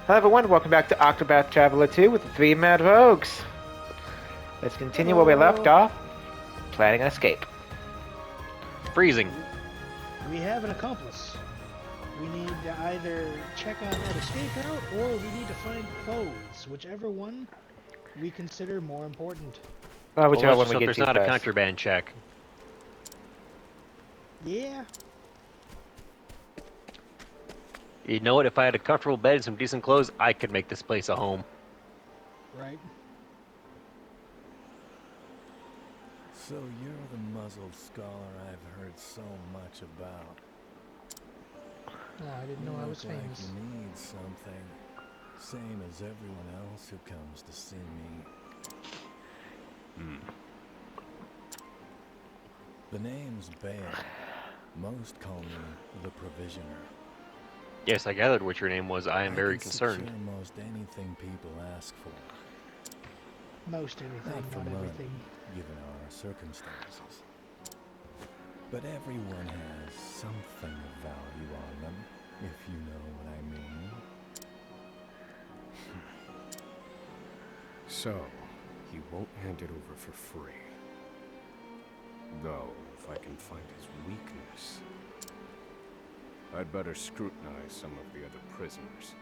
Hello everyone, welcome back to Octopath Traveler 2 with the three mad rogues. Let's continue where we left off, planning an escape. Freezing. We have an accomplice. We need to either check on that escape route, or we need to find clothes. Whichever one we consider more important. Whichever one So we get there's to not a first. contraband check. Yeah. You know what? If I had a comfortable bed and some decent clothes, I could make this place a home. Right. So you're the muzzled scholar I've heard so much about. Oh, I didn't know I was Look like famous. you need something. Same as everyone else who comes to see me. The name's Bale. Most call me the Provisioner. Yes, I gathered what your name was. I am very can concerned. secure most anything people ask for. Most anything, Not for not money, everything. given our circumstances. But everyone has something of value on them, if you know what I mean. So, he won't hand it over for free. Though, if I can find his weakness, I'd better scrutinize some of the other prisoners.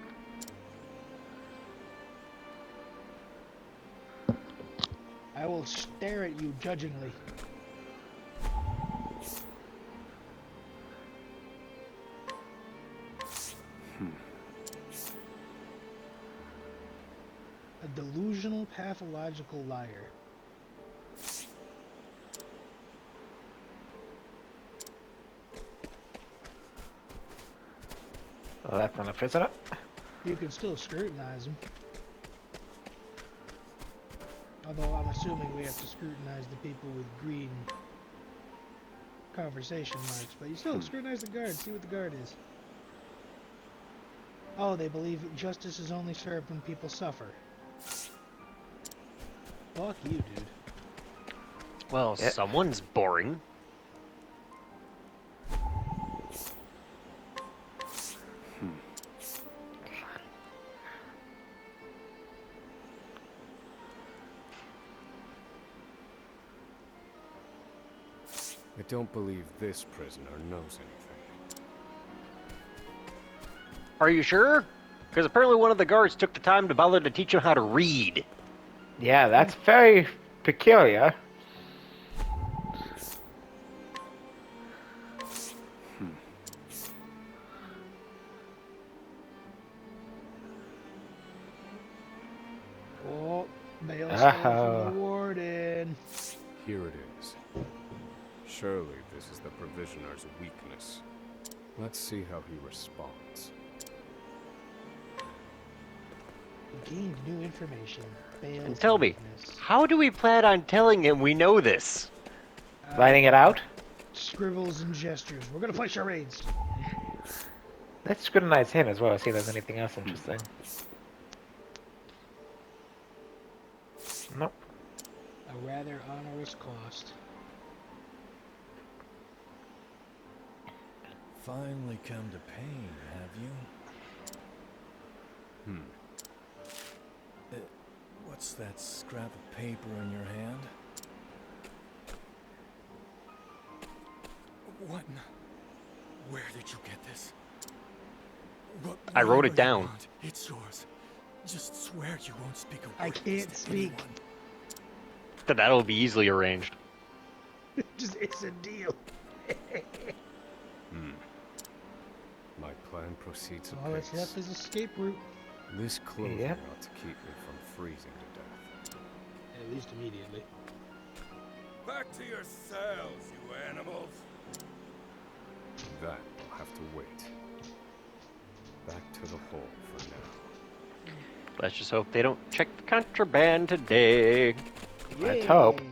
I will stare at you judgingly. A delusional, pathological liar. Well, that's not a prisoner. You can still scrutinize him. Although I'm assuming we have to scrutinize the people with green conversation marks. But you still scrutinize the guard, see what the guard is. Oh, they believe justice is only served when people suffer. Fuck you, dude. Well, Yeah. someone's boring. I don't believe this prisoner knows anything. Are you sure? Because apparently one of the guards took the time to bother to teach him how to read. Yeah, that's very peculiar. Oh, mail stole from Uh-oh. the warden. Here it is. Surely this is the Provisioner's weakness. Let's see how he responds. Gained new information. And Bale's tell me, weakness. how do we plan on telling him we know this? Writing it out? Scribbles and gestures. We're gonna play charades. Let's scrutinize him as well, see if there's anything else interesting. Nope. A rather onerous cost. Finally come to pain, have you? What's that scrap of paper in your hand? What? Where did you get this? I wrote it Whatever you down. want, it's yours. Just swear you won't speak a word I of this can't to speak. anyone. That'll be easily arranged. It's a deal. My plan proceeds All that's apace. left is escape route. This clothing Yep. ought to keep me from freezing to death. At least immediately. Back to your cells, you animals! That will have to wait. Back to the hole for now. Let's just hope they don't check the contraband today. Let's hope. Yay.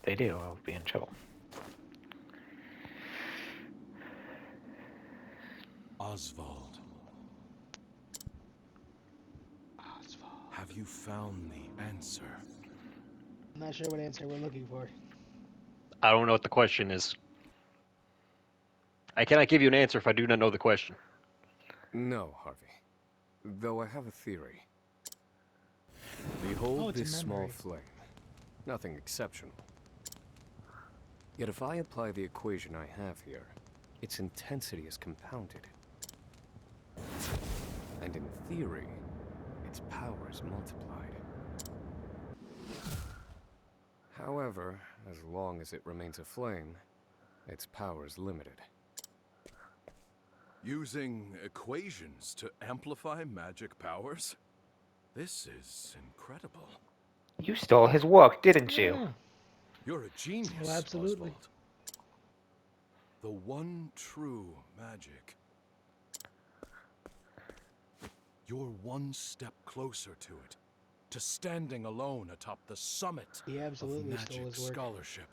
They do, I'll be in trouble. Oswald, have you found the answer? I'm not sure what answer we're looking for. I don't know what the question is. I cannot give you an answer if I do not know the question. No, Harvey. Though I have a theory. Behold it's a this small memory. flame. Nothing exceptional. Yet if I apply the equation I have here, its intensity is compounded. And in theory, its power is multiplied. However, as long as it remains a flame, its power is limited. Using equations to amplify magic powers? This is incredible. You stole his work, didn't you? Yeah. You're a genius, Well, absolutely. Oswald. The one true magic. You're one step closer to it, to standing alone atop the summit He of absolutely stole magic his work. scholarship.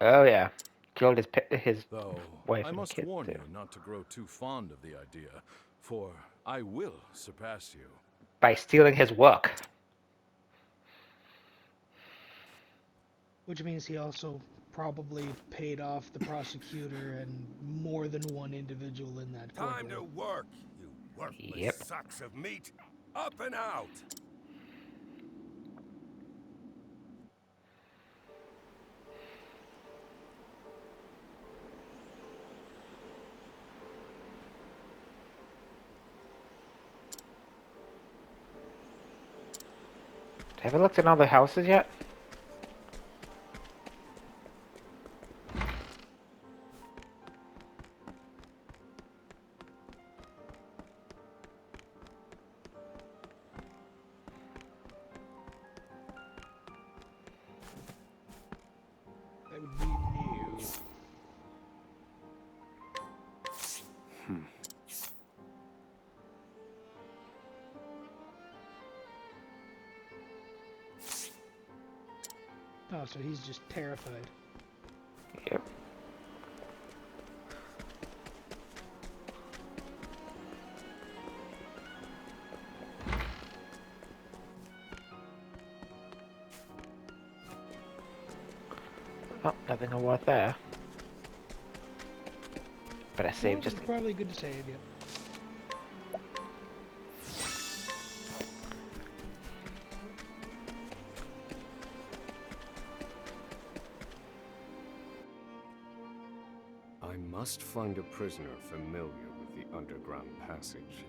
Oh yeah, killed his Though, wife I and must kid warn too. you not to grow too fond of the idea, for I will surpass you. By stealing his work. Which means he also probably paid off the prosecutor and more than one individual in that Time to courtroom. work, you worthless Yep. sacks of meat! Up and out! Have you looked at all the houses yet? That would be new. Oh, so he's just terrified. Yep. Oh, nothing of worth there. But I saved Well, just it's probably good to save, yep. I must find a prisoner familiar with the underground passage.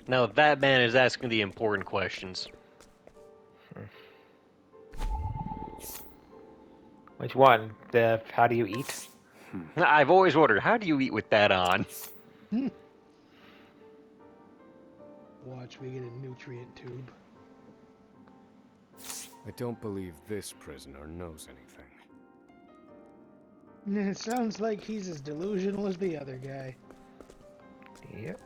Now that man is asking the important questions. Which one? The how do you eat? I've always wondered, how do you eat with that on? Watch, we get a nutrient tube. I don't believe this prisoner knows anything. It sounds like he's as delusional as the other guy. Yep.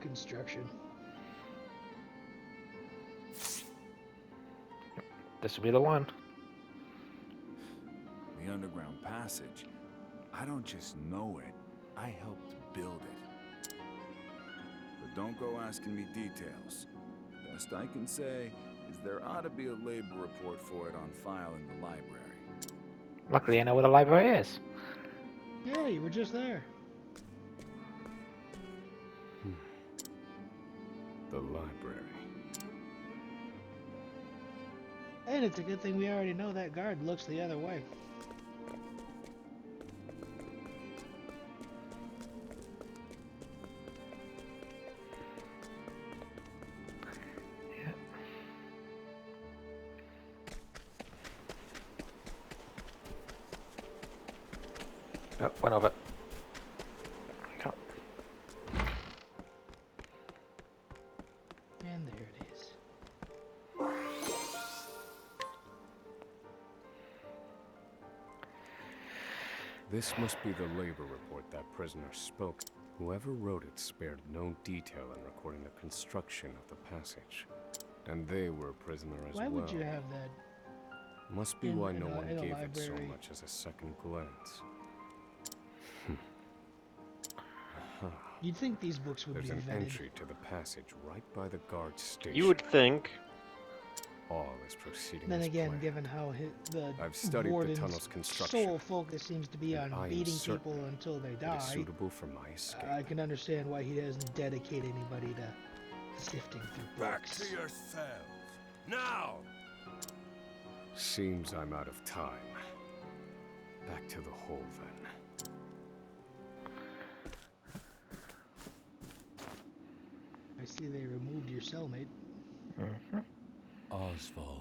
Construction. This will be the one. The underground passage. I don't just know it, I helped build it. But don't go asking me details. Best I can say is there ought to be a labor report for it on file in the library. Luckily, I know where the library is. Yeah, you were just there. The library. And it's a good thing we already know that guard looks the other way. Oh, went over. And there it is. This must be the labor report that prisoner spoke. Whoever wrote it spared no detail in recording the construction of the passage. And they were a prisoner as Why well. would you have that? Must be in- why in no a- one in a gave it so library? much as a second glance. You'd think these books would There's be an vetted. entry to the passage right by the guard station. You would think. All is proceeding Then as again, planned. given how the I've studied the Warden's tunnel's construction, sole focus seems to be and I on am beating certain people until they It is die, suitable for my escape. I can understand why he doesn't dedicate anybody to sifting through Back books. to yourselves. Now! Seems I'm out of time. Back to the hole then. I see they removed your cellmate. Oswald.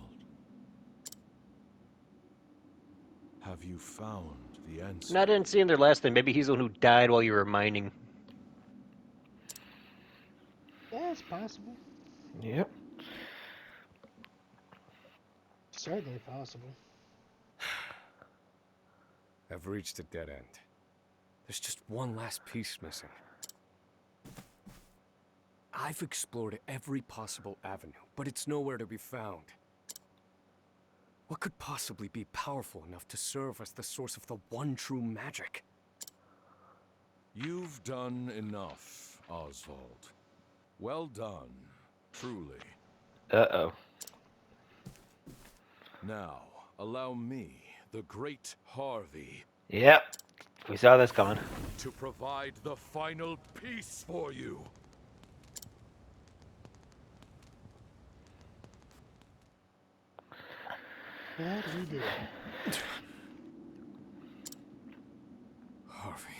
Have you found the answer? And I didn't see him there last time. Maybe he's the one who died while you were mining. Yeah, it's possible. Yep. Certainly possible. I've reached a dead end. There's just one last piece missing. I've explored every possible avenue, but it's nowhere to be found. What could possibly be powerful enough to serve as the source of the one true magic? You've done enough, Oswald. Well done, truly. Uh-oh. Now, allow me, the great Harvey, Yep. We saw this coming. to provide the final piece for you. That we did. Harvey.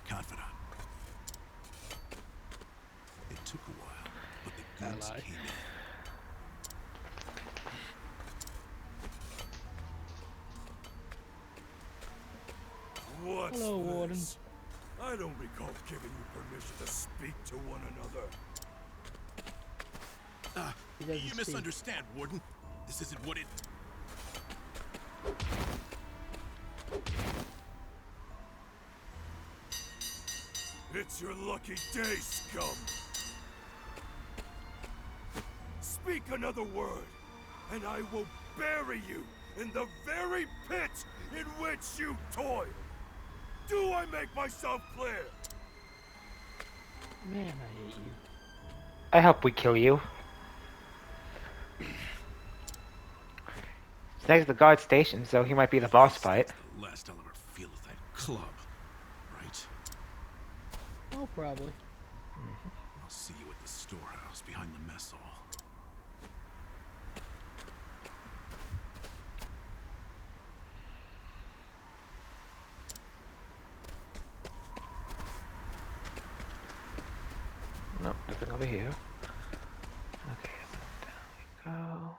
Confidant. It took a while, but the goods Ally. came in. What's Hello, Warden. this? I don't recall giving you permission to speak to one another. He doesn't You speak. misunderstand, Warden. This isn't what it... It's your lucky day, scum! Speak another word, and I will bury you in the very pit in which you toil! Do I make myself clear? Man, I hate you. I hope we kill you. It's next to the guard station, so he might be the boss fight. That's the last I'll ever feel of that club, right? Oh, probably. I'll see you at the storehouse behind the mess hall. Nope, nothing over here. Okay, so down we go.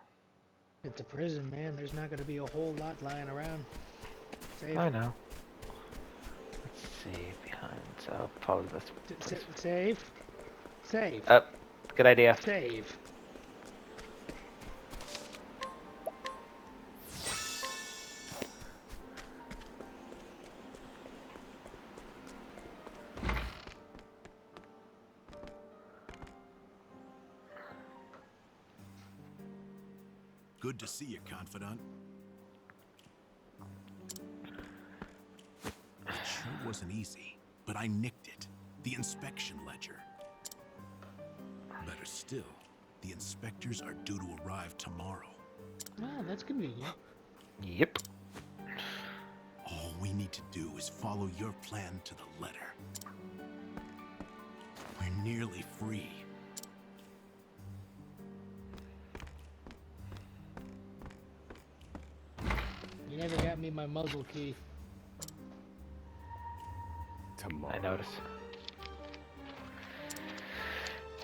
It's a prison, man. There's not going to be a whole lot lying around. Save. I know. Let's see behind. So follow this. place. Save. Save. Good idea. Save. Good to see you, Confidant. It sure wasn't easy, but I nicked it. The inspection ledger. Better still, the inspectors are due to arrive tomorrow. Ah, that's convenient. Yep. All we need to do is follow your plan to the letter. We're nearly free. You never got me my muzzle key. Tomorrow. I notice.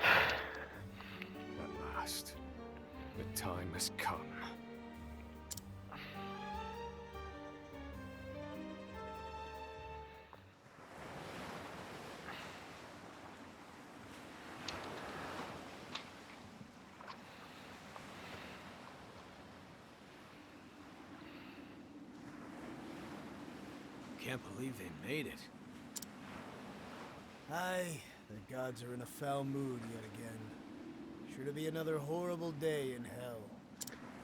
At last, the time has come. Can't believe they made it. Aye, the gods are in a foul mood yet again. Sure to be another horrible day in hell.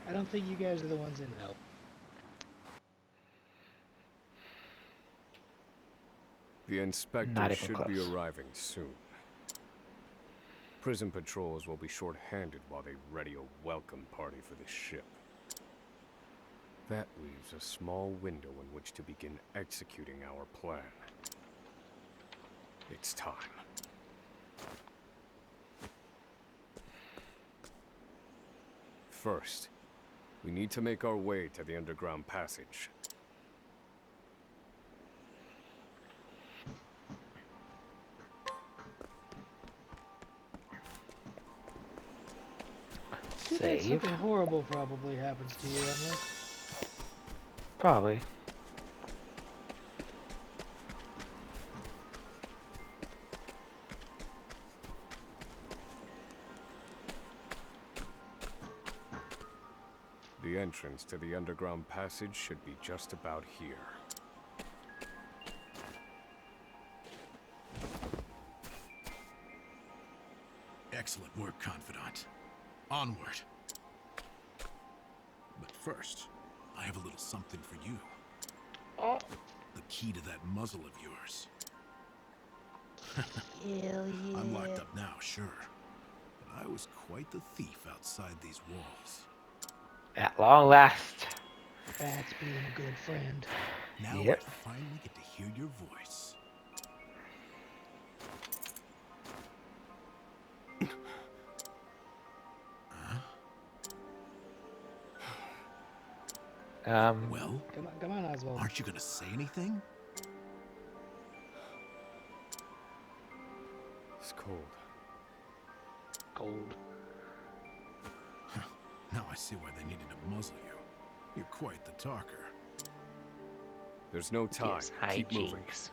I don't think you guys are the ones in hell. The inspector Not even should be close. arriving soon. Prison patrols will be short-handed while they ready a welcome party for the ship. That leaves a small window in which to begin executing our plan. It's time. First, we need to make our way to the underground passage. Too bad Save. something horrible probably happens to you, Emily. Probably. The entrance to the underground passage should be just about here. Excellent work, Confidant. Onward. But first, I have a little something for you. Oh. The key to that muzzle of yours. Hell yeah. I'm locked up now, sure. But I was quite the thief outside these walls. At long last. That's being a good friend. Now Yep. I finally get to hear your voice. Well, Come on, Oswald. aren't you gonna say anything? It's cold. Cold. Now I see why they needed to muzzle you. You're quite the talker. There's no time. Yes, Keep moving. hijinks.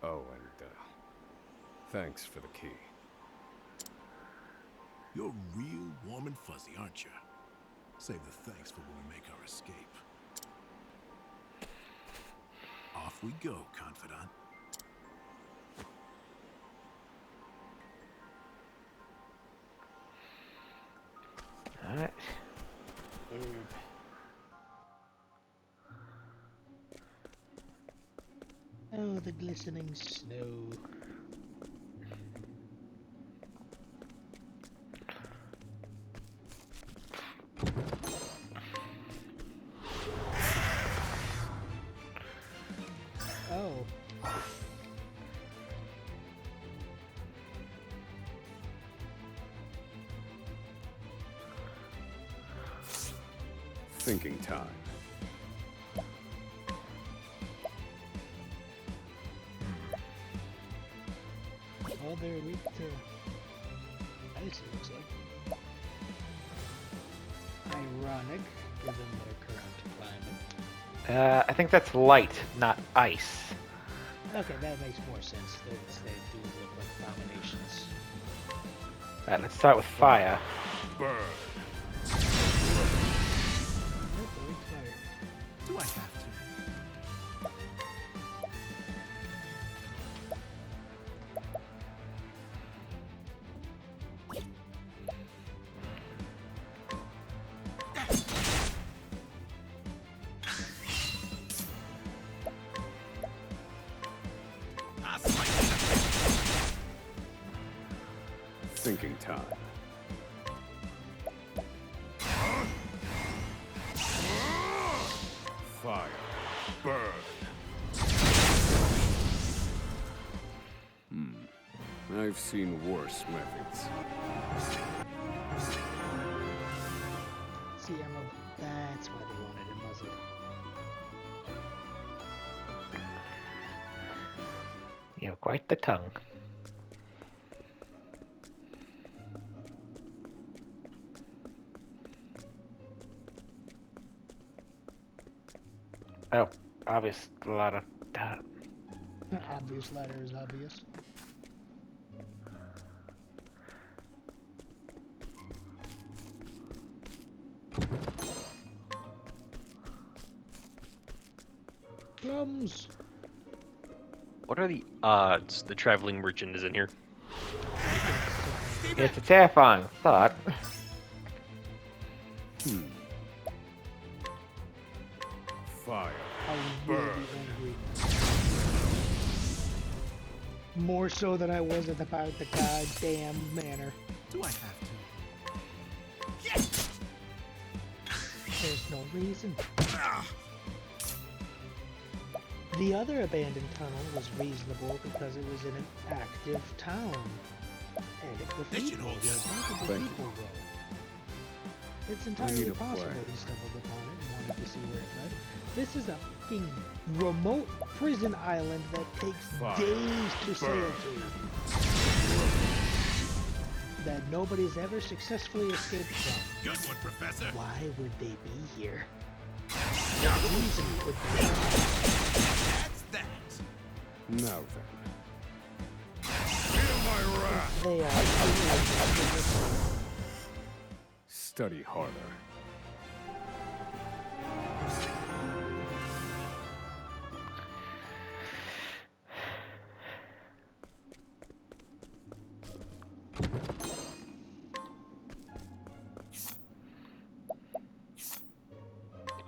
Oh, and thanks for the key. You're real warm and fuzzy, aren't you? Save the thanks for when we make our escape. Off we go, Confidant. Alright. Oh, the glistening snow. Oh. Thinking time. Well, they're weak to ice, it looks like. Ironic, given their current climate. I think that's light, not ice. Okay, that makes more sense. They do look like abominations. Alright, let's start with fire. Burn. Nope, they're weak to fire. Do I have to? Thinking time. Fire. Burn. I've seen worse methods. See, Emerald, that's why they wanted it muzzled. You have quite the tongue. Oh, obvious. A lot of that. Obvious ladder is obvious. Drums! What are the odds the traveling merchant is in here? It's a terrifying thought. Fire. angry. More so than I was about the goddamn manor. Do I have to? There's no reason. The other abandoned tunnel was reasonable because it was in an active town. And it This should people, hold you. multiple Thank you. people go. It's need entirely a possible plan. he stumbled upon it and wanted to see where it led. This is a fucking remote prison island that takes Fire. days to sail to. That nobody's ever successfully escaped from. Good one, Professor. Why would they be here? The reason would be That's that. Now then. Feel my wrath. they are Study harder.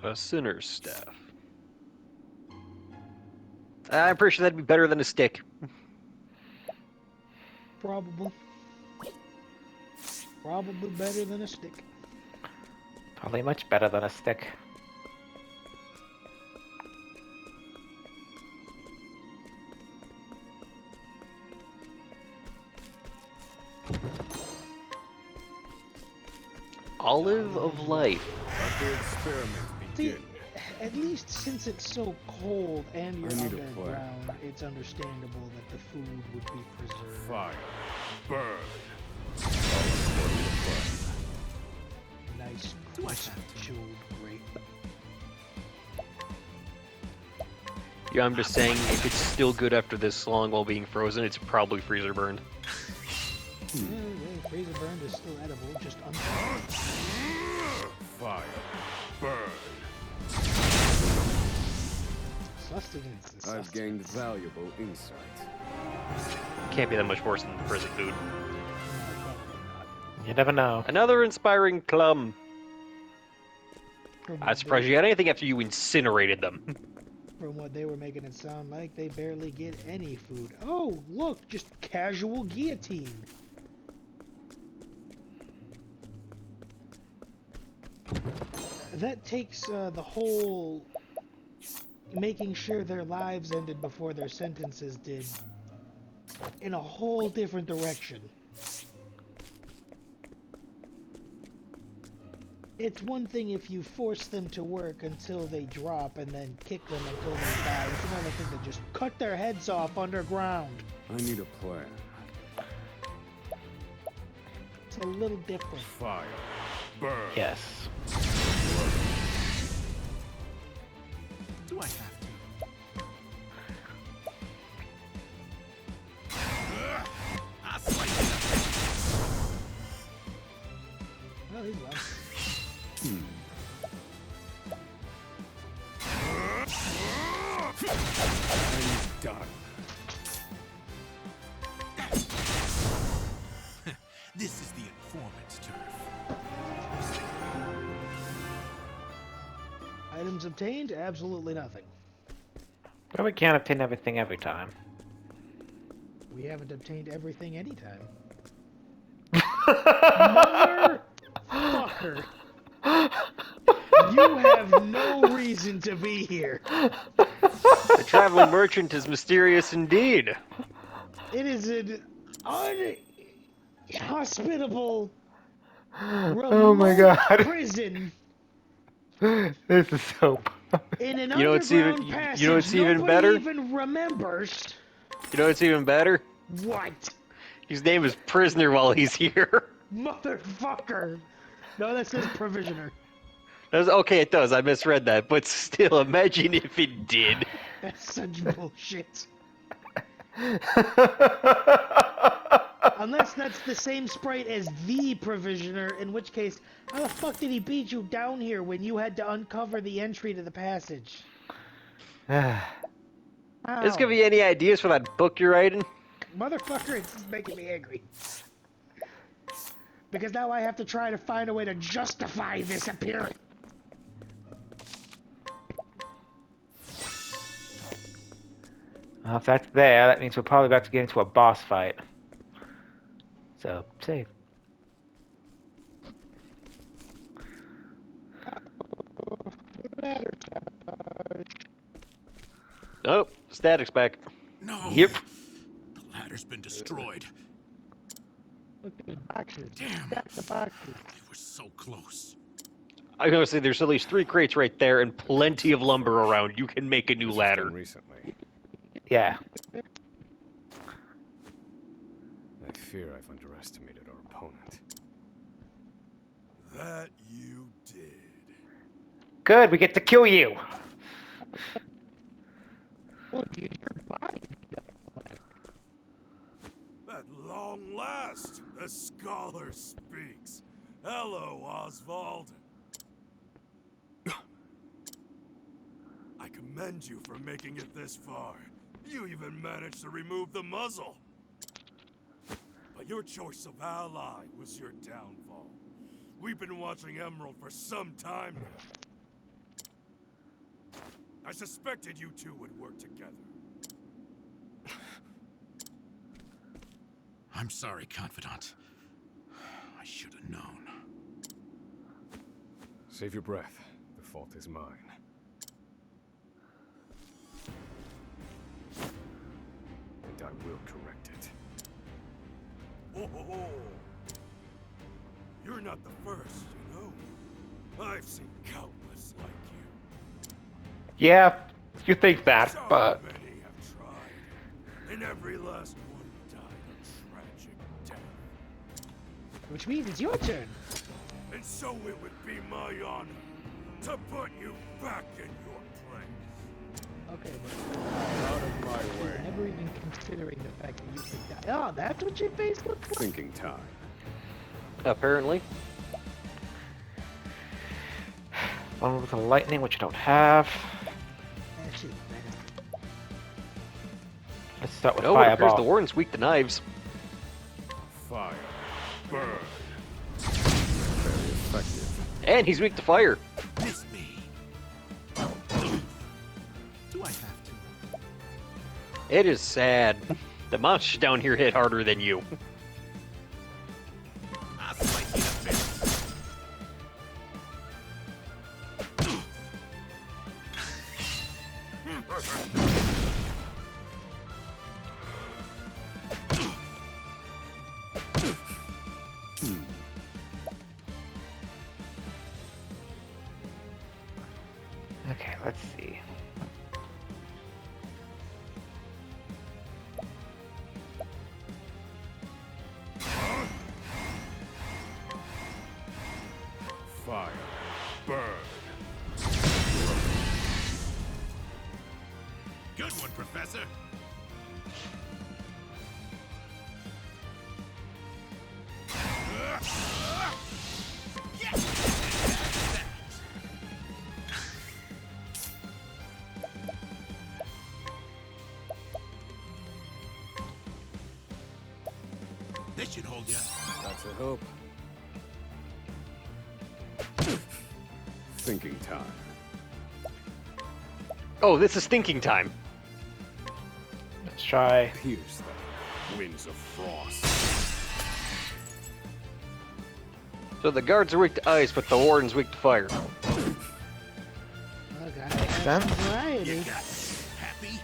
A sinner's staff. I'm pretty sure that'd be better than a stick. probably better than a stick. Probably much better than a stick. Olive of life. Let the experiment See, begin. at least since it's so cold and you're I need a underground, it's understandable that the food would be preserved. Fire. Burn. Nice, crisp, chilled grape. Yeah, I'm just saying, if it's still good after this long while being frozen, it's probably freezer burned. Yeah, freezer burned is still edible, just unfrozen. Fire. Burn. Sustenance is I've sustenance. gained valuable insight. Can't be that much worse than the prison food. No, probably not. You never know. Another inspiring plum. From I'm what surprised they- you got anything after you incinerated them. From what they were making it sound like, they barely get any food. Oh, look, just casual guillotine. That takes the whole making sure their lives ended before their sentences did in a whole different direction. It's one thing if you force them to work until they drop and then kick them until they die. It's another thing to just cut their heads off underground. I need a plan. It's a little different. Fire. Burn. Yes. Do I have to? I'll slice it Oh, he's well. I'm done. up. This is the informant's turf. Items obtained? Absolutely nothing. But we can't obtain everything every time. We haven't obtained everything anytime. Motherfucker! You have no reason to be here. The traveling merchant is mysterious indeed. It is an unhospitable, Oh my remote god. prison This is so in an You know what's underground even- passage you know what's even nobody better? even remembers. You know what's even better? What? His name is Prisoner while he's here. Motherfucker! No, that says provisioner. Okay, it does. I misread that. But still, imagine if it did. That's such bullshit. Unless that's the same sprite as the provisioner, in which case, how the fuck did he beat you down here when you had to uncover the entry to the passage? Does How? give you any ideas for that book you're writing? Motherfucker, it's making me angry. Because now I have to try to find a way to justify this appearance. Well, if that's there, that means we're probably about to get into a boss fight. So, save. Oh, static's back. No. Yep. The ladder's been destroyed. Look at the boxes. Damn. Stack the boxes. They were so close. I'm gonna say there's at least 3 crates right there and plenty of lumber around. You can make a new This was ladder. done recently. Yeah. I fear I've underestimated our opponent. That you did. Good, we get to kill you. At long last, the scholar speaks. Hello, Oswald. I commend you for making it this far. You even managed to remove the muzzle. But your choice of ally was your downfall. We've been watching Emerald for some time now. I suspected you two would work together. I'm sorry, Confidant. I should have known. Save your breath. The fault is mine. And I will correct it. Oh, you're not the first, you know. I've seen countless like you. Yeah, you think that, So but many have tried, and every last one died a tragic death. Which means it's your turn. And so it would be my honor to put you back in your place. Okay, but out of my way. Never even considering the fact that you could die. Oh, that's what your face looks like. Thinking time. Apparently. one with the lightning, which I don't have. That shit's better. Let's start with No, it appears the fireball. Warden's weak to knives. Fire. Burn. Very effective. And he's weak to fire. Miss me. Do I have to? It is sad. The monsters down here hit harder than you. I'll slice you a bit. Okay, let's see. Fire. Burn. Good one, Professor. This should hold you. That's a hope. Thinking time. Oh, this is thinking time. Let's try. Pierce them. Winds of frost. So the guards are weak to ice, but the Warden's weak to fire. Oh, gotta Makes have some sense. variety. You got it. Happy?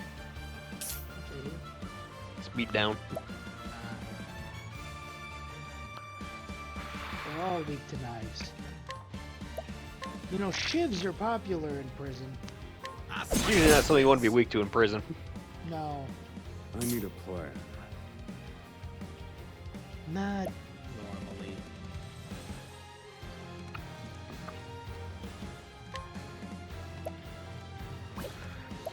Speed down. They're all weak to knives. You know, shivs are popular in prison. I'll It's slice usually not something you want to be weak to in prison. No, I need a plan. not normally.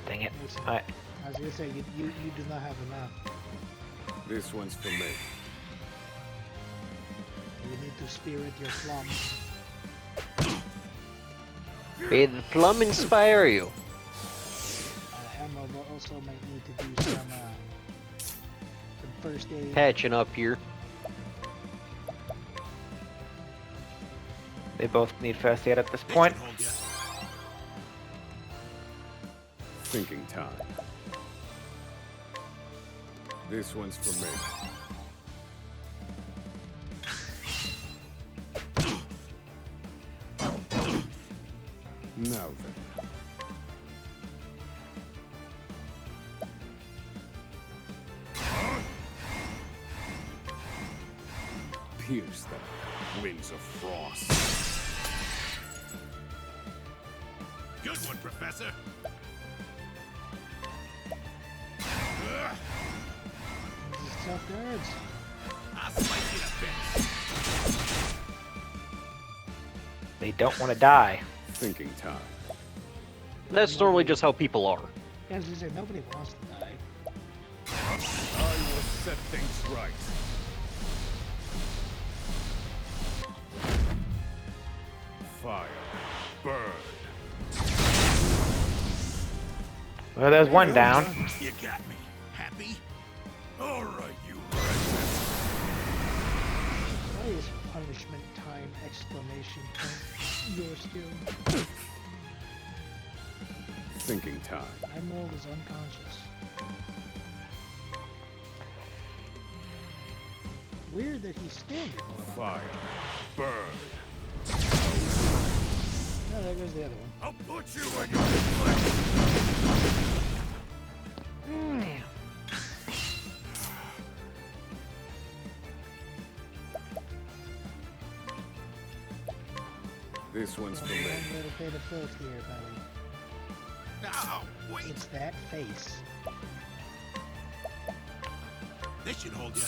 Dang it. Listen, Alright. I was gonna say, you do not have enough. This one's for me. You need to spirit your plum. May the plum inspire you. Emerald also might need to do some first aid. Patching up here. They both need first aid at this This point. should hold you. Thinking time. This one's for me. Now then. Pierce them winds of frost. Good one, Professor. This is tough guards. I'll slice you to bits. They don't want to die. Thinking time. That's normally just how people are. As you said, nobody wants to die. I will set things right. Fire. Burn. Well, there's one down. You got me. Happy? All right, you Why is punishment time exclamation point your skill? Thinking time. Emerald is unconscious. Weird that he's standing. Fire. Burn. Oh, there goes the other one. I'll put you in your place. This one's for me. One little bit of filth here, buddy. Oh, wait. It's that face. This should hold you.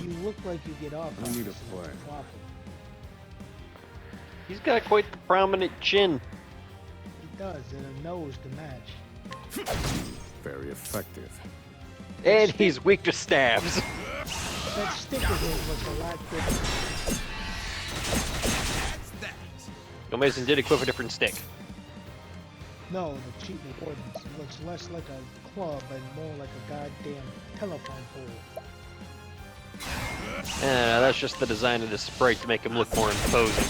You look like you get off. I on need this, a and that's plan. problem. He's got quite the prominent chin. He does, and a nose to match. Very effective. And he's weak to stabs. That stick of his looks a lot different. That's that. Gomezon did equip a different stick. No, the cheap Warden looks less like a club and more like a goddamn telephone pole. That's just the design of the sprite to make him look more imposing.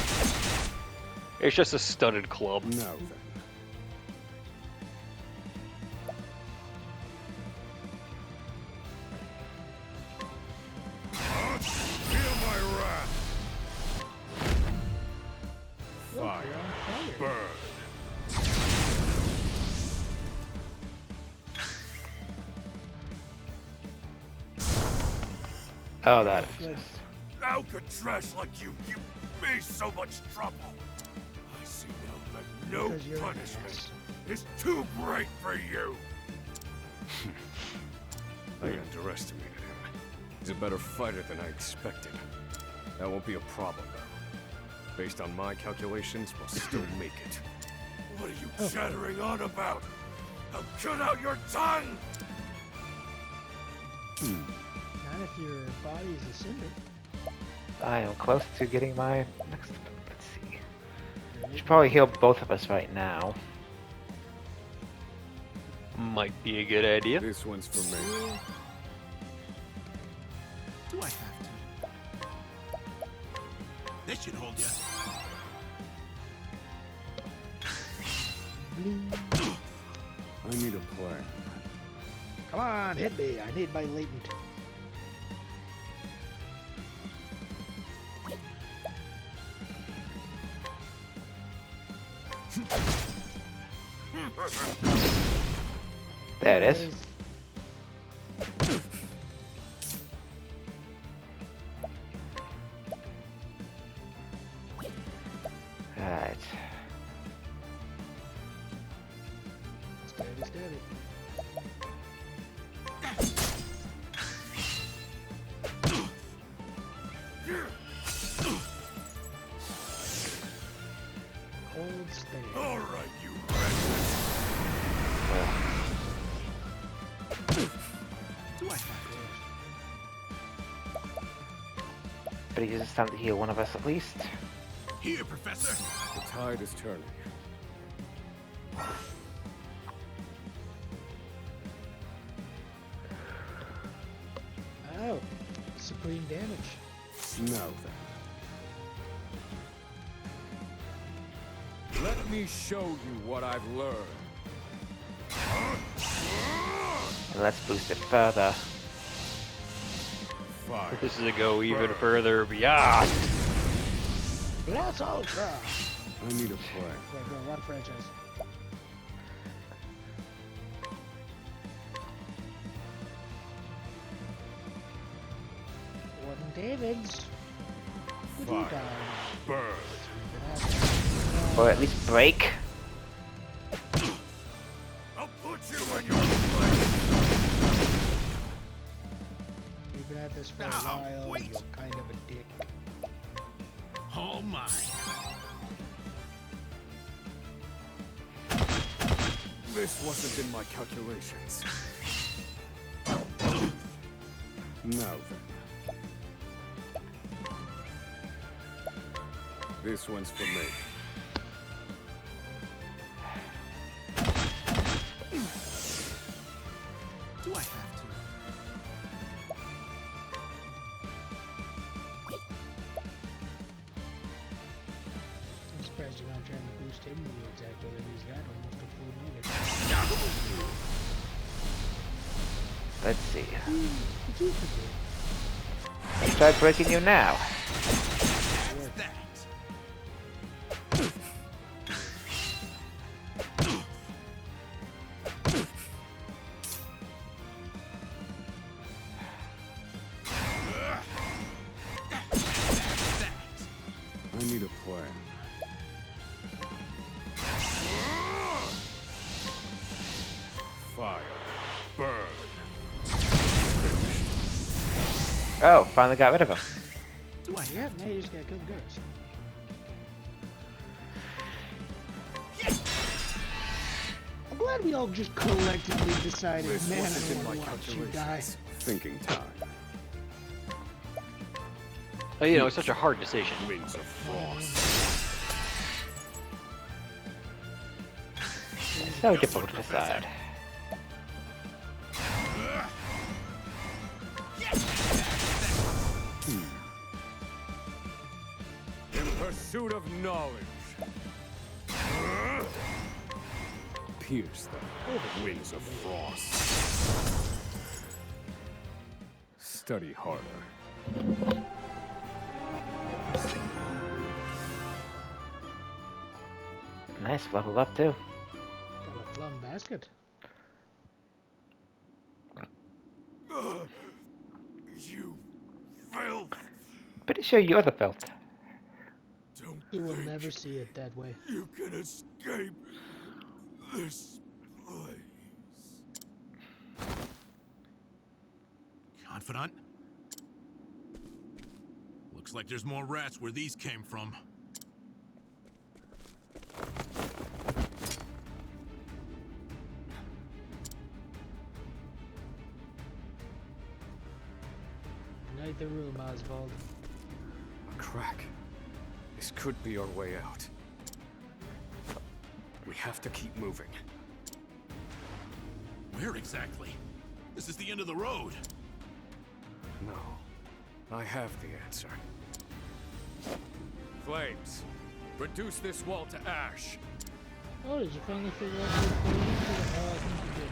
It's just a studded club. Now then. Feel my wrath. Fire. Burn. Oh, that. Good. Alcatraz like you give me so much trouble. I see now that no Because you're an punishment ass. is too great for you. I underestimated him. He's a better fighter than I expected. That won't be a problem, though. Based on my calculations, we'll still make it. What are you chattering on about? I'll cut out your tongue! Not if your body is a cinder. I am close to getting my next. Let's see. Should probably heal both of us right now. Might be a good idea. This one's for me. Do I have to? This should hold you. I need a plan. Come on, hit me. I need my latent. There it is. Alright. Steady, steady. Hold steady. All right, you Do I have But it is time to heal one of us at least. to? Here, Professor. The tide is turning. Oh, supreme damage. Now then. Let me show you what I've learned. And let's boost it further. Fire. This is a go even further beyond. Blast Ultra! I need a plan. Wait, bro, what franchise? Warden Davids. Would you Fire. die? Burn. Or at least break. I'll put you in your place. You've been at this for a while. wait. You're kind of a dick. All mine. This wasn't in my calculations. Now then. This one's for me. Do I have to? I'm surprised you're not trying to boost him with the attack whether he's got almost a full meter. Let's see. What you could do? Let's try breaking you now. That. I need a plan. Fire. Burn. Oh, finally got rid of him. Do I? Yeah, now you just gotta kill the ghost. I'm glad we all just collectively decided, This man, I wasn't in don't my want to watch you die. calculations. Thinking time. Oh, you know, it's such a hard decision. Wings of frost. So difficult to decide. In pursuit of knowledge. Pierce them. Wings of frost. Study harder. Nice, level up too. Got a plum basket. You filth. Pretty sure you're the filth. Don't You will think never see it that way. you can escape this place. Confidant? Looks like there's more rats where these came from. Ignite the room, Oswald. A crack. This could be our way out. We have to keep moving. Where exactly? This is the end of the road. No. I have the answer. Flames, reduce this wall to ash. Oh, did you finally figure out what you're doing? Oh, I think you did.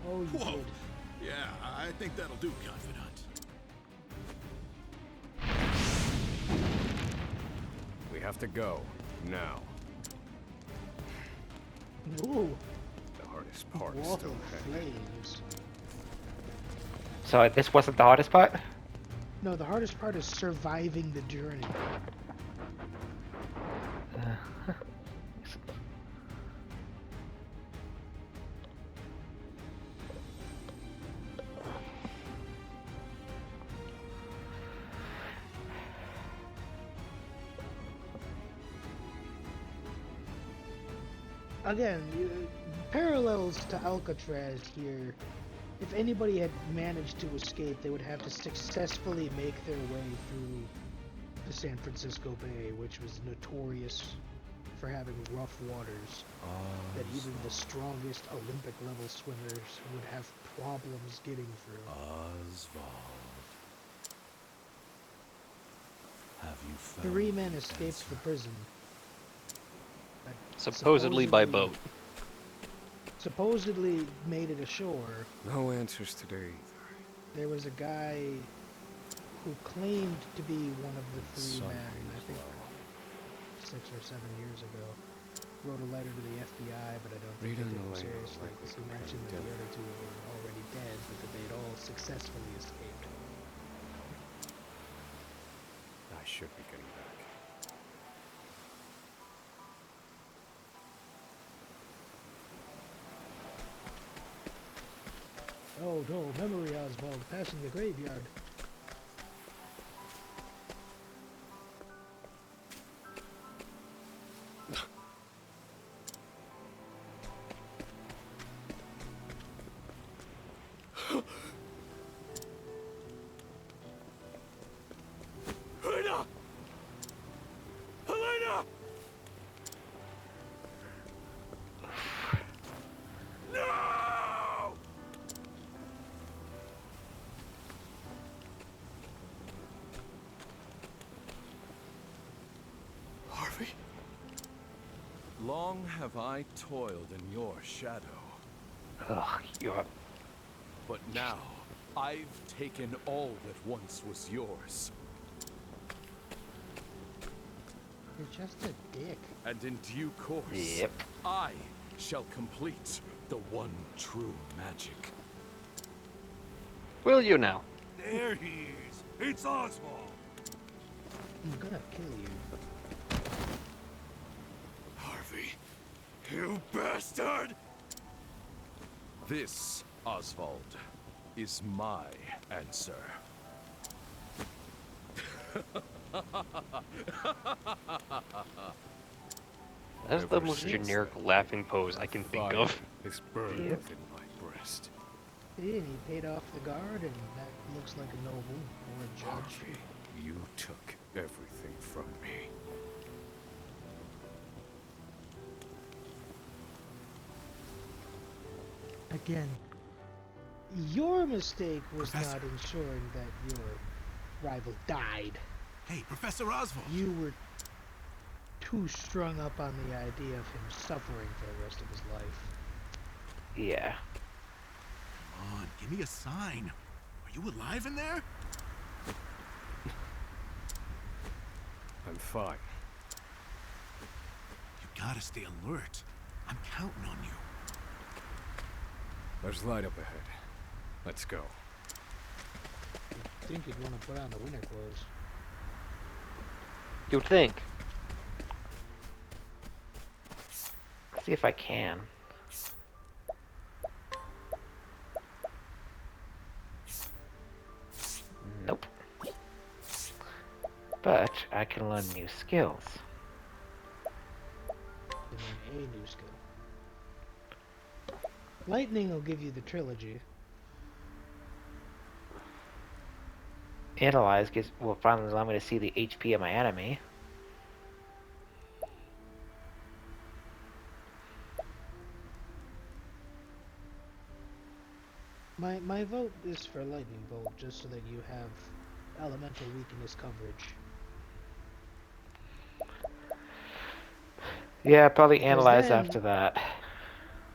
Oh, you Whoa. did. Yeah, I think that'll do, Confidant. We have to go. Now. Ooh, The hardest part is wall still of ahead. flames. So this wasn't the hardest part? No, the hardest part is surviving the journey. Again, parallels to Alcatraz here. If anybody had managed to escape, they would have to successfully make their way through the San Francisco Bay, which was notorious for having rough waters that even the strongest Olympic-level swimmers would have problems getting through. Oswald. Have you found 3 men the escaped answer? the prison. Supposedly by boat. Supposedly made it ashore. No answers today either. There was a guy who claimed to be one of the 3 Sun men, I hangs think low. 6 or 7 years ago. Wrote a letter to the FBI, but I don't think Rita they took and him Elena seriously likely because he committed mentioned that the dinner. other 2 were already dead, but that they'd all successfully escaped. I should be getting back. Oh no, memory Oswald, passing the graveyard. Helena! Helena! No! Harvey? Long have I toiled in your shadow, Ugh, you're... but now I've taken all that once was yours. You're just a dick. And in due course, Yep. I shall complete the one true magic. Will you now? There he is. It's Oswald. I'm gonna kill you. Harvey, you bastard! This, Oswald, is my answer. That's the Ever most since generic then, laughing pose I can think Fire of. is burned Yep. within my breast. See, and he paid off the guard, and that looks like a noble or a judge. Harvey, you took everything from me. Again, your mistake was Professor. not ensuring that your rival died. Hey, Professor Oswald. You were too strung up on the idea of him suffering for the rest of his life. Yeah. Come on, give me a sign. Are you alive in there? I'm fine. You gotta stay alert. I'm counting on you. There's light up ahead. Let's go. I think you'd want to put on the winter clothes. You would think. See if I can. Nope. But I can learn new skills. And then a new skill. Lightning will give you the trilogy. Analyze will finally allow me to see the HP of my enemy. My vote is for lightning bolt, just so that you have elemental weakness coverage. Yeah, probably Because analyze then- after that.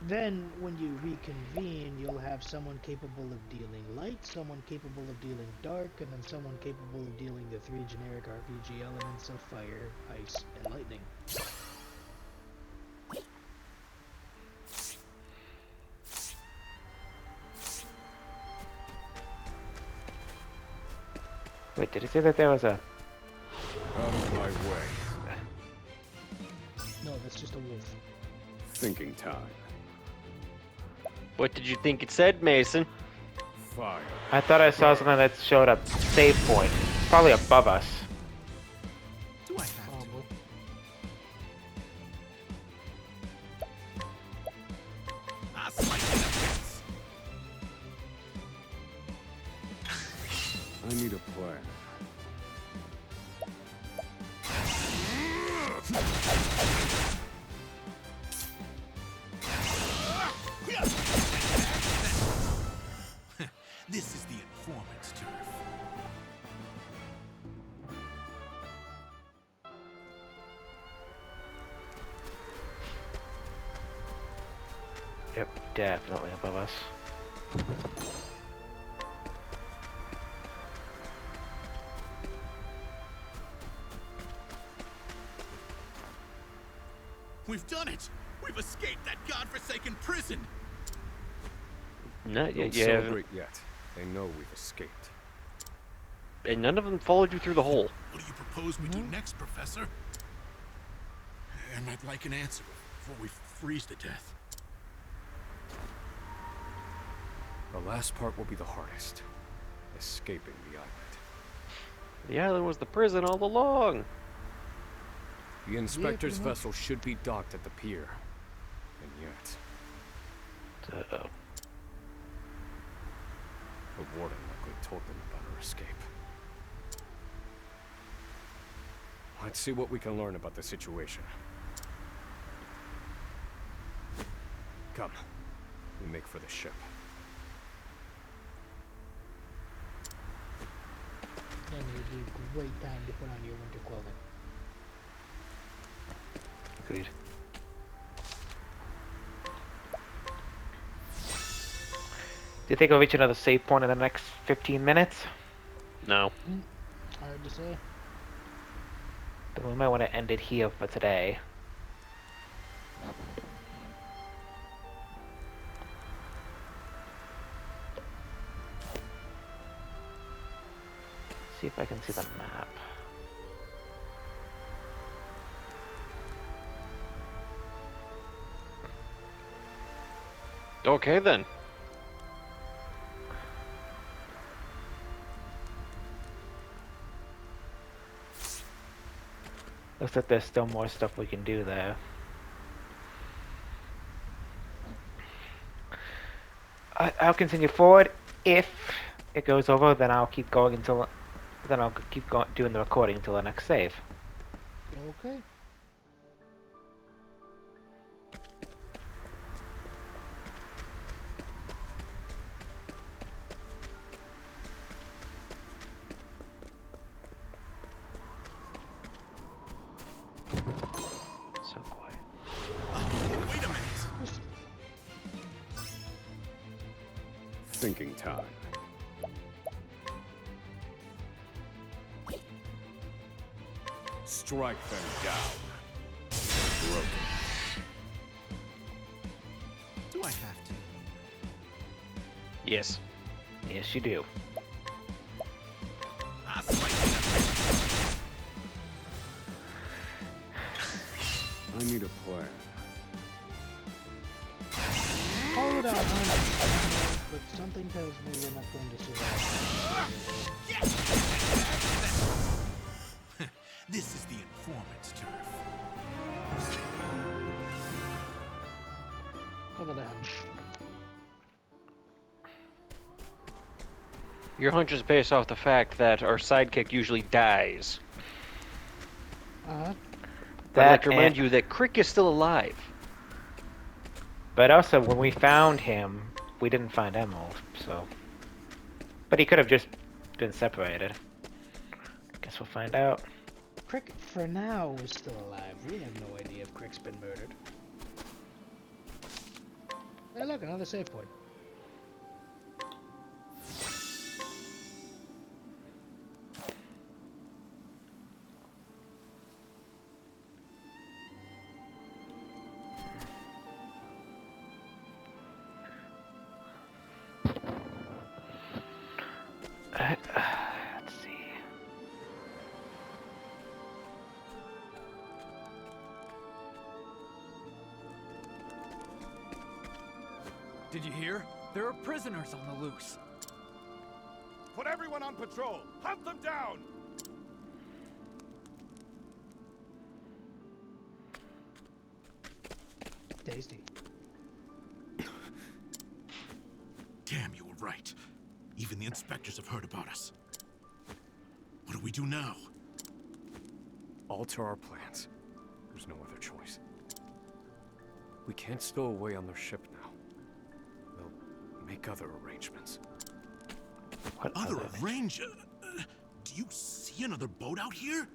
Then, when you reconvene, you'll have someone capable of dealing light, someone capable of dealing dark, and then someone capable of dealing the 3 generic RPG elements of fire, ice, and lightning. Wait, did it say that there was a... Out of my way. No, that's just a wolf. Thinking time. What did you think it said, Mason? Fire. I thought I saw something that showed a save point. Probably above us. Do I have to? Probably. Ah, slice in the face. I need a plan. This is the informant's turf. definitely above us. We've done it! We've escaped that godforsaken prison! Not yet, Don't you haven't. celebrate yet. They know we've escaped. And none of them followed you through the hole. What do you propose we do next, Professor? And I'd like an answer before we freeze to death. The last part will be the hardest. Escaping the island. The island was the prison all along. The inspector's pretty much. vessel should be docked at the pier. And yet, Uh-oh. the Warden likely told them about our escape. Let's see what we can learn about the situation. Come. We make for the ship. Then it would be a great time to put on your winter clothing. Agreed. Do you think we'll reach another save point in the next 15 minutes? No. Hard to say. Then we might want to end it here for today. See if I can see the map. Okay then. Looks like there's still more stuff we can do there. I'll continue forward. If it goes over, then I'll keep going until... Then I'll keep doing the recording until the next save. Okay. So quiet. Wait a minute! Thinking time. Strike them down. Broken. Do I have to? Yes. Yes, you do. I'll strike I need a plan. Hold on, honey. But something tells me we're not going to survive. This is the informant's turf. Cover the hunch. Your hunch is based off the fact that our sidekick usually dies. Uh-huh. I'd like to That remind and- you that Crick is still alive. But also, when we found him, we didn't find Emerald, so... But he could have just been separated. Guess we'll find out. Crick, for now, is still alive. We have no idea if Crick's been murdered. Hey, look, another save point. Let's see. Did you hear? There are prisoners on the loose. Put everyone on patrol! Hunt them down! Tasty. Damn, you were right. Even the inspectors have heard about us. What do we do now? Alter our plans. There's no other choice. We can't stow away on their ship now. We'll make other arrangements. What Other other- arranger? Do you see another boat out here?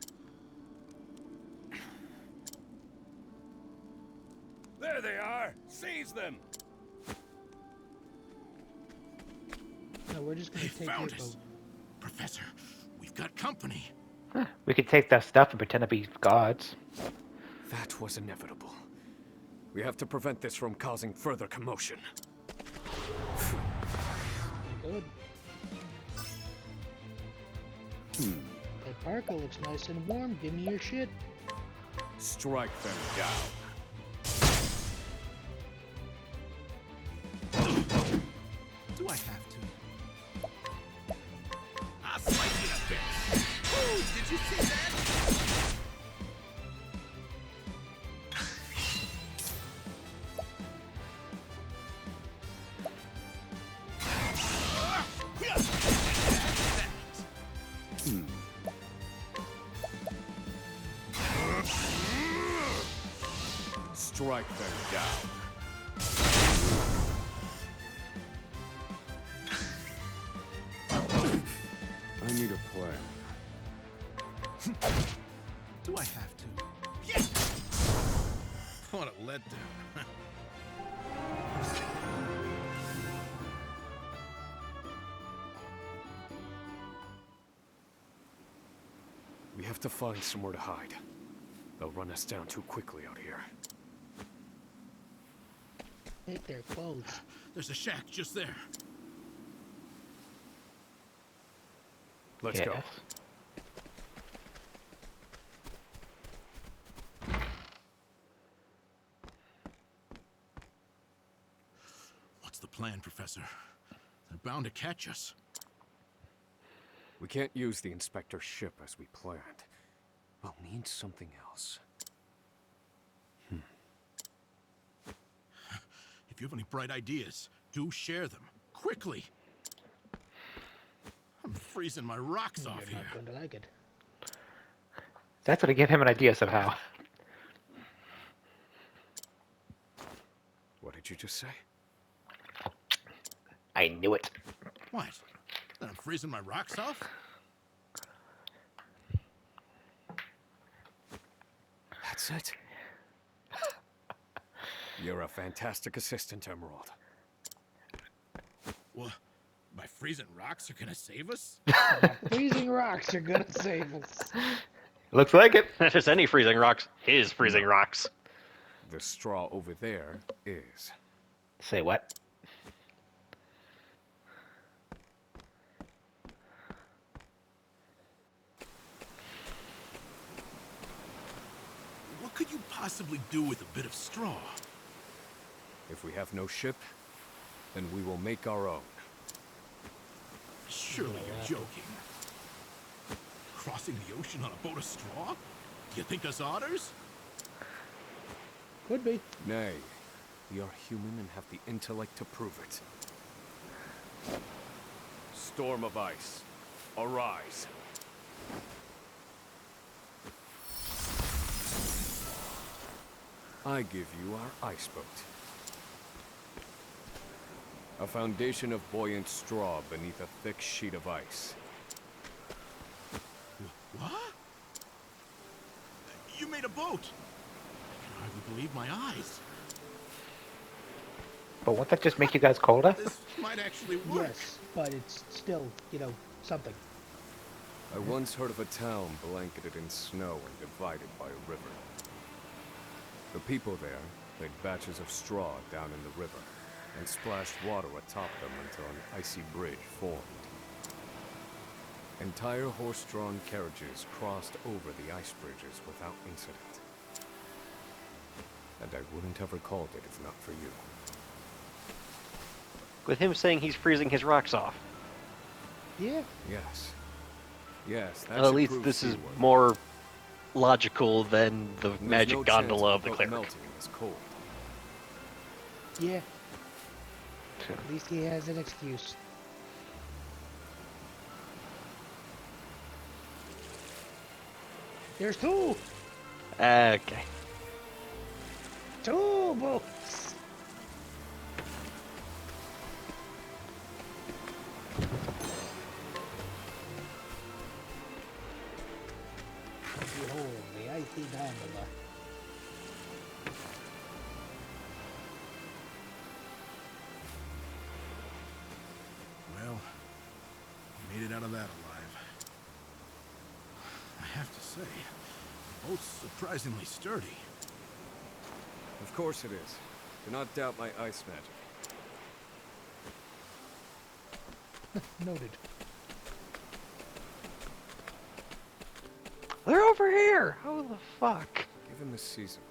There they are! Seize them! No, we're just gonna They take found your us. boat. Professor, we've got company. We could take that stuff and pretend to be gods. That was inevitable. We have to prevent this from causing further commotion. Good. That parka looks nice and warm. Give me your shit. Strike them down. Do I have to? I'll slice it a bit. Ooh, did you see that? Strike them down. I need a plan. Do I have to? Yeah! What a letdown. We have to find somewhere to hide. They'll run us down too quickly out here. Take their clothes. There's a shack just there. Let's go. Yes. What's the plan, Professor? They're bound to catch us. We can't use the inspector's ship as we planned. We'll need something else. If you have any bright ideas, do share them. Quickly! I'm freezing my rocks off You're here. not going to like it. That's gonna give him an idea somehow. What did you just say? I knew it. What? That I'm freezing my rocks off? That's it. You're a fantastic assistant, Emerald. Well, my freezing rocks are gonna save us? Freezing rocks are gonna save us. Looks like it. Not just any freezing rocks, his freezing rocks. The straw over there is. Say what? What could you possibly do with a bit of straw? If we have no ship, then we will make our own. Surely you're joking. Crossing the ocean on a boat of straw? You think us otters? Could be. Nay, we are human and have the intellect to prove it. Storm of ice, arise. I give you our ice boat. A foundation of buoyant straw beneath a thick sheet of ice. What? You made a boat! I can hardly believe my eyes. But won't that just make you guys colder? This might actually work. Yes, but it's still, you know, something. I once heard of a town blanketed in snow and divided by a river. The people there laid batches of straw down in the river and splashed water atop them until an icy bridge formed. Entire horse-drawn carriages crossed over the ice bridges without incident. And I wouldn't have recalled it if not for you. With him saying he's freezing his rocks off. Yeah. Yes. Yes, that Well, at should least prove this is seaworthy. more logical than the There's magic no chance gondola of the the boat cleric. melting in this cold. Yeah. At least he has an excuse. There's two! Okay. Two boats! Behold, the icy gondola. Well, Made it out of that alive. I have to say, the boat's surprisingly sturdy. Of course it is. Do not doubt my ice magic. Noted. They're over here! How the fuck? Given the season,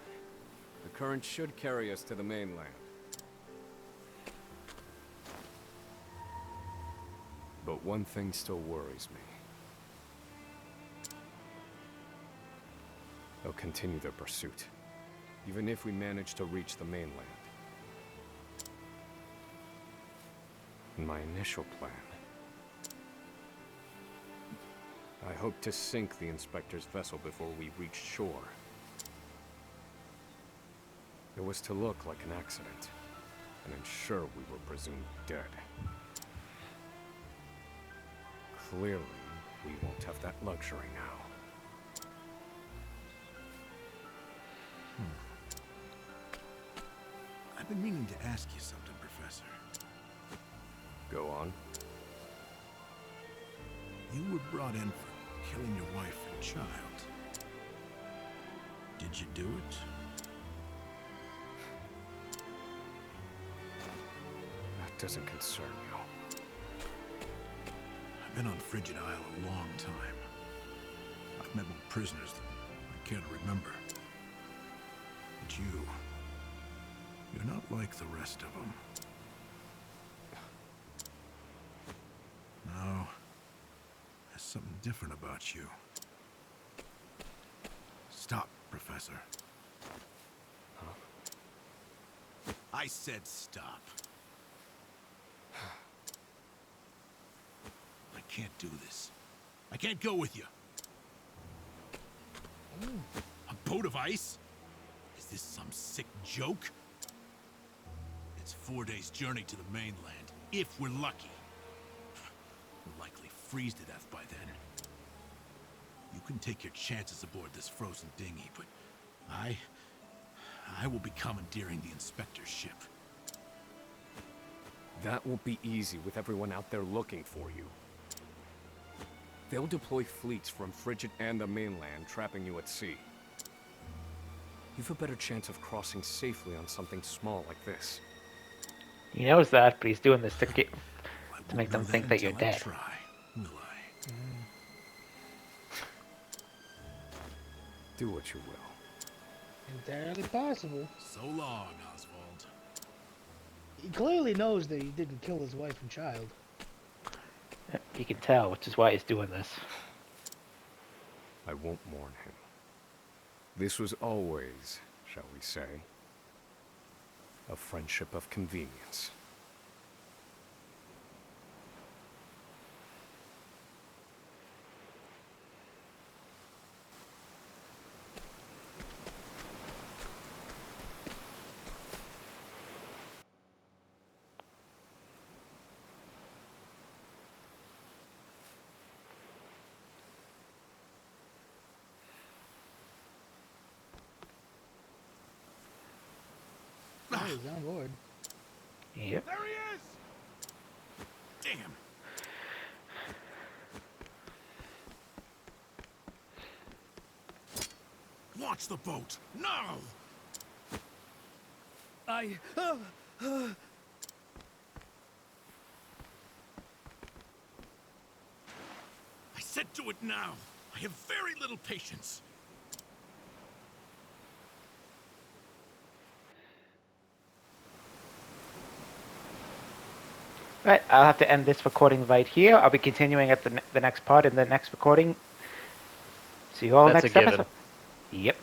the current should carry us to the mainland. But one thing still worries me. They'll continue their pursuit, even if we manage to reach the mainland. In my initial plan, I hoped to sink the Inspector's vessel before we reached shore. It was to look like an accident, and ensure we were presumed dead. Clearly, we won't have that luxury now. I've been meaning to ask you something, Professor. Go on. You were brought in for killing your wife and child. Did you do it? That doesn't concern you. I've been on Frigid Isle a long time. I've met more prisoners than I care to remember. But you're not like the rest of them. No, there's something different about you. Stop, Professor. Huh? I said stop. I can't do this. I can't go with you. A boat of ice? Is this some sick joke? It's 4 days' journey to the mainland, if we're lucky. We'll likely freeze to death by then. You can take your chances aboard this frozen dinghy, but I will be commandeering the Inspector's ship. That won't be easy with everyone out there looking for you. They'll deploy fleets from Frigid and the mainland, trapping you at sea. You've a better chance of crossing safely on something small like this. He knows that, but he's doing this to I make won't them know think that you're until I dead. try, will I? Do what you will. Entirely possible. So long, Oswald. He clearly knows that he didn't kill his wife and child. You can tell, which is why he's doing this. I won't mourn him. This was always, shall we say, a friendship of convenience. Oh, he's on board. Yep. There he is! Damn. Launch the boat! Now! I said do it now! I have very little patience. Right, I'll have to end this recording right here. I'll be continuing at the next part in the next recording. See you all That's next a given. episode. Yep.